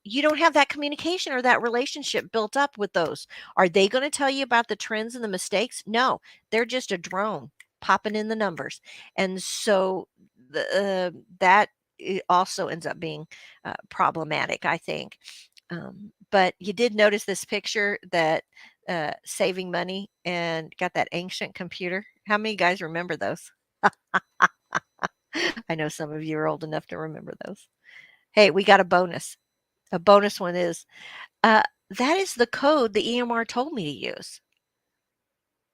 you don't have that communication or that relationship built up with those. Are they going to tell you about the trends and the mistakes? No, they're just a drone popping in the numbers. And so that also ends up being problematic, I think. But you did notice this picture that saving money and got that ancient computer. How many guys remember those? I know some of you are old enough to remember those. Hey, we got a bonus. A bonus one is uh, that is the code the EMR told me to use.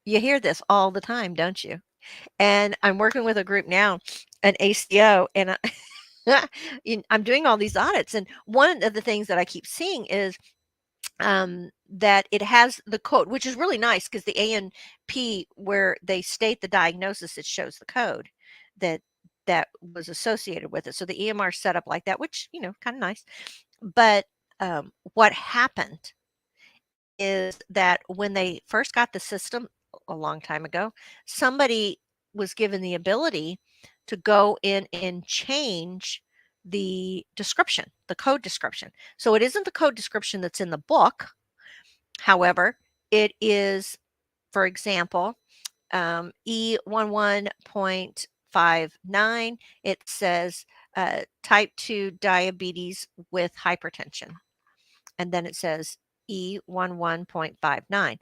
You hear this all the time, don't you? And I'm working with a group now, an ACO, and I'm doing all these audits. And one of the things that I keep seeing is that it has the code, which is really nice because the ANP, where they state the diagnosis, it shows the code that that was associated with it. So the EMR set up like that, which kind of nice. But what happened is that when they first got the system a long time ago, somebody was given the ability to go in and change the description, the code description. So it isn't the code description that's in the book. However, it is, for example, E11.59, it says type 2 diabetes with hypertension. And then it says E11.59.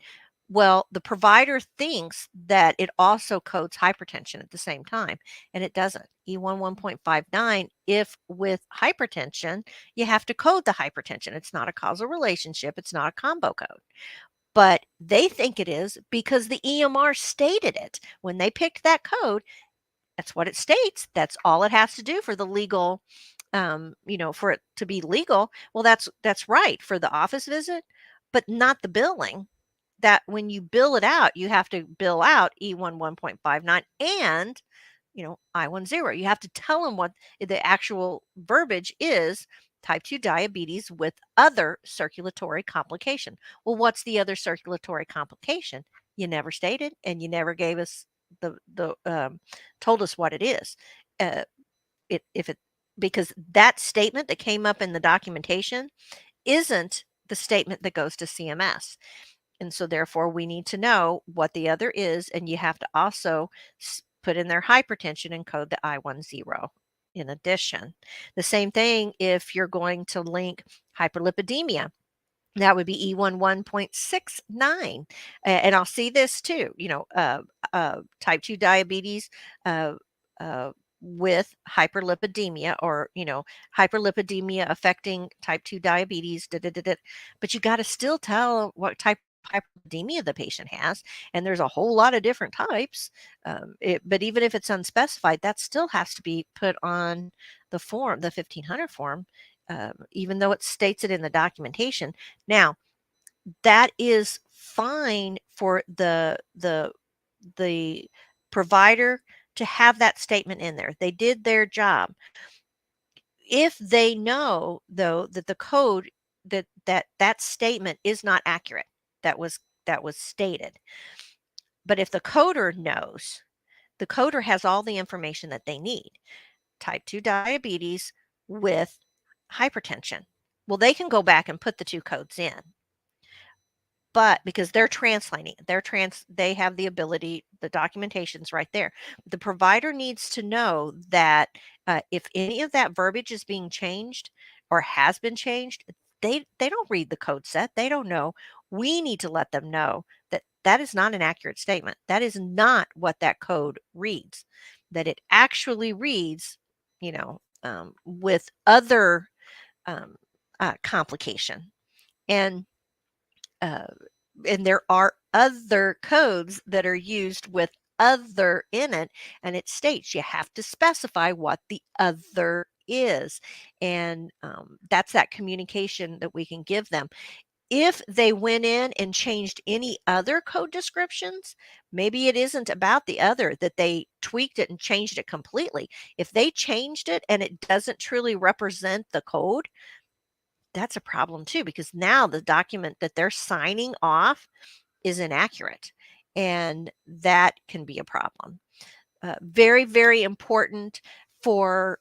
Well, the provider thinks that it also codes hypertension at the same time, and it doesn't. E11.59, if with hypertension, you have to code the hypertension. It's not a causal relationship, it's not a combo code. But they think it is because the EMR stated it. When they picked that code, that's what it states. That's all it has to do for the legal, for it to be legal. Well, that's right for the office visit, but not the billing. That when you bill it out, you have to bill out E11.59 and I10. You have to tell them what the actual verbiage is: type 2 diabetes with other circulatory complication. Well, what's the other circulatory complication? You never stated, and you never gave us the told us what it is. Uh, it if it Because that statement that came up in the documentation isn't the statement that goes to CMS. And so therefore we need to know what the other is, and you have to also put in their hypertension and code the I10 in addition. The same thing if you're going to link hyperlipidemia. That would be E11.69. And I'll see this too, type 2 diabetes uh, uh, with hyperlipidemia, or, hyperlipidemia affecting type 2 diabetes. Da, da, da, da. But you got to still tell what type of hyperlipidemia the patient has. And there's a whole lot of different types. But even if it's unspecified, that still has to be put on the form, the 1500 form, even though it states it in the documentation. Now, that is fine for the provider to have that statement in there. They did their job. If they know, though, that the code, that statement is not accurate, that was stated. But if the coder knows, the coder has all the information that they need. Type 2 diabetes with hypertension. Well, they can go back and put the two codes in. But because they're translating, they have the ability, the documentation's right there. The provider needs to know that if any of that verbiage is being changed or has been changed, they don't read the code set. They don't know. We need to let them know that that is not an accurate statement. That is not what that code reads. That it actually reads, with other complication. And uh, and there are other codes that are used with other in it, and it states you have to specify what the other is. And that's that communication that we can give them. If they went in and changed any other code descriptions, maybe it isn't about the other, that they tweaked it and changed it completely. If they changed it and it doesn't truly represent the code, that's a problem too, because now the document that they're signing off is inaccurate, and that can be a problem. Very, very important for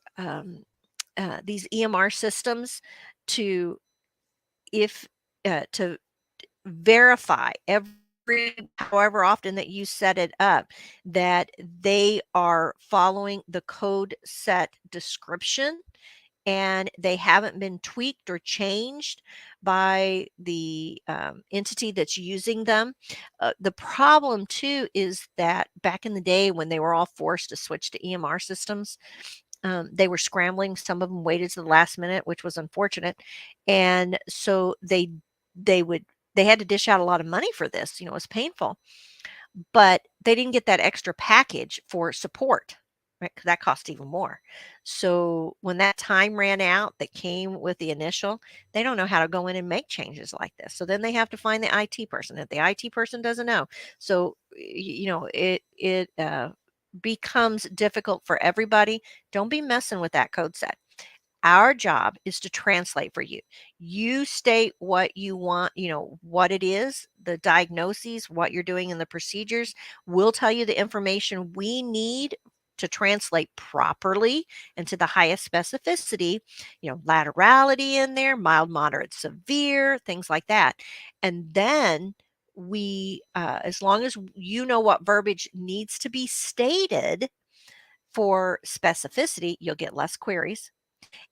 these EMR systems to if to verify however often that you set it up, that they are following the code set description and they haven't been tweaked or changed by the entity that's using them. The problem too is that back in the day when they were all forced to switch to EMR systems, they were scrambling. Some of them waited to the last minute, which was unfortunate, and so they would they had to dish out a lot of money for this. It was painful, but they didn't get that extra package for support, right? 'Cause that cost even more. So when that time ran out that came with the initial, they don't know how to go in and make changes like this. So then they have to find the IT person. If the IT person doesn't know, so it becomes difficult for everybody. Don't be messing with that code set. Our job is to translate for you. You state what you want, what it is, the diagnoses, what you're doing in the procedures. We'll tell you the information we need to translate properly and to the highest specificity, laterality in there, mild, moderate, severe, things like that. And then as long as you know what verbiage needs to be stated for specificity, you'll get less queries,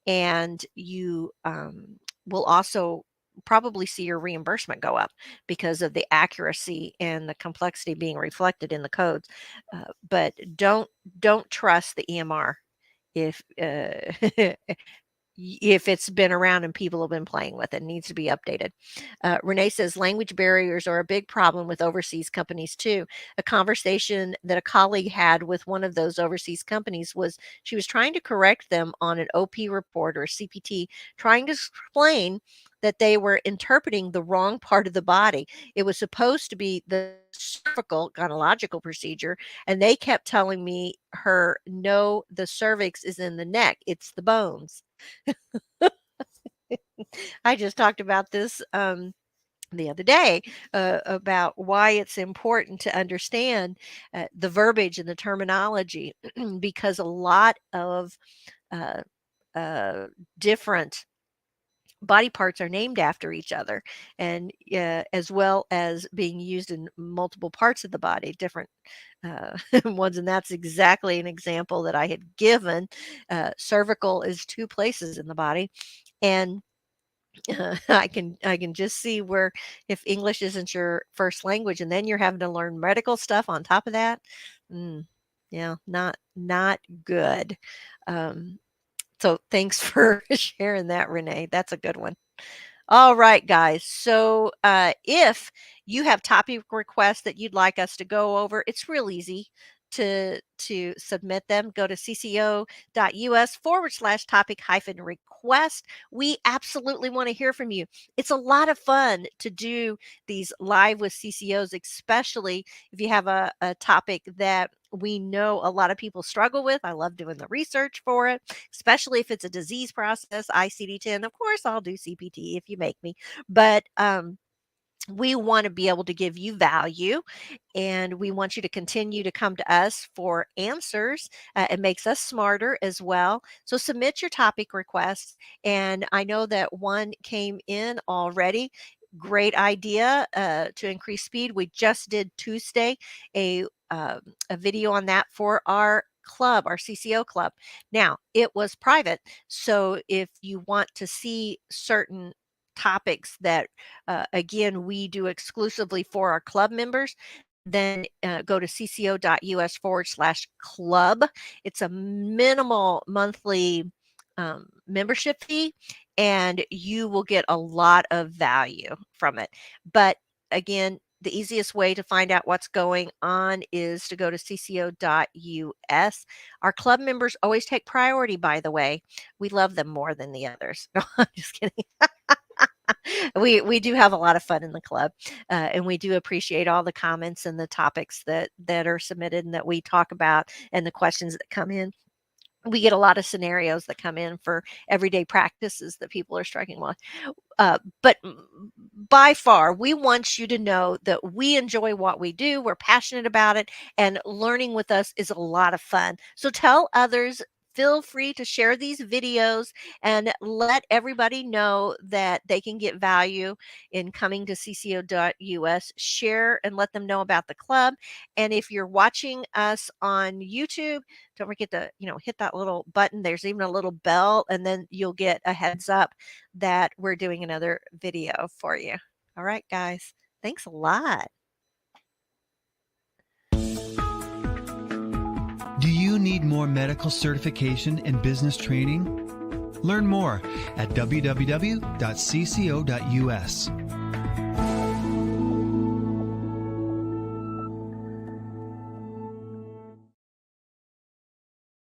and you will also probably see your reimbursement go up because of the accuracy and the complexity being reflected in the codes. But don't trust the EMR if if it's been around and people have been playing with it. It needs to be updated. Renee says language barriers are a big problem with overseas companies too. A conversation that a colleague had with one of those overseas companies was she was trying to correct them on an OP report or a CPT, trying to explain that they were interpreting the wrong part of the body. It was supposed to be the cervical gynecological procedure, and they kept telling me no, the cervix is in the neck, it's the bones. I just talked about this the other day about why it's important to understand the verbiage and the terminology because a lot of uh, different body parts are named after each other, and as well as being used in multiple parts of the body, different ones. And that's exactly an example that I had given. Cervical is two places in the body, and I can just see where if English isn't your first language and then you're having to learn medical stuff on top of that, mm, yeah, not good. Um, so thanks for sharing that, Renee. That's a good one. All right, guys. So if you have topic requests that you'd like us to go over, it's real easy to submit them. Go to cco.us/topic request. We absolutely want to hear from you. It's a lot of fun to do these live with CCOs, especially if you have a topic that we know a lot of people struggle with. I love doing the research for it, especially if it's a disease process, ICD-10. Of course, I'll do CPT if you make me, but we want to be able to give you value, and we want you to continue to come to us for answers. It makes us smarter as well. So submit your topic requests. And I know that one came in already. Great idea to increase speed. We just did Tuesday a video on that for our club, our CCO club. Now, it was private. So if you want to see certain topics that again, we do exclusively for our club members, then go to cco.us/club. It's a minimal monthly membership fee, and you will get a lot of value from it. But again, the easiest way to find out what's going on is to go to cco.us. Our club members always take priority, by the way. We love them more than the others. No, I'm just kidding. We do have a lot of fun in the club, and we do appreciate all the comments and the topics that are submitted and that we talk about and the questions that come in. We get a lot of scenarios that come in for everyday practices that people are struggling with. But by far, we want you to know that we enjoy what we do. We're passionate about it, and learning with us is a lot of fun. So tell others. Feel free to share these videos and let everybody know that they can get value in coming to cco.us. Share and let them know about the club. And if you're watching us on YouTube, don't forget to hit that little button. There's even a little bell, and then you'll get a heads up that we're doing another video for you. All right, guys. Thanks a lot. Do you need more medical certification and business training? Learn more at www.cco.us.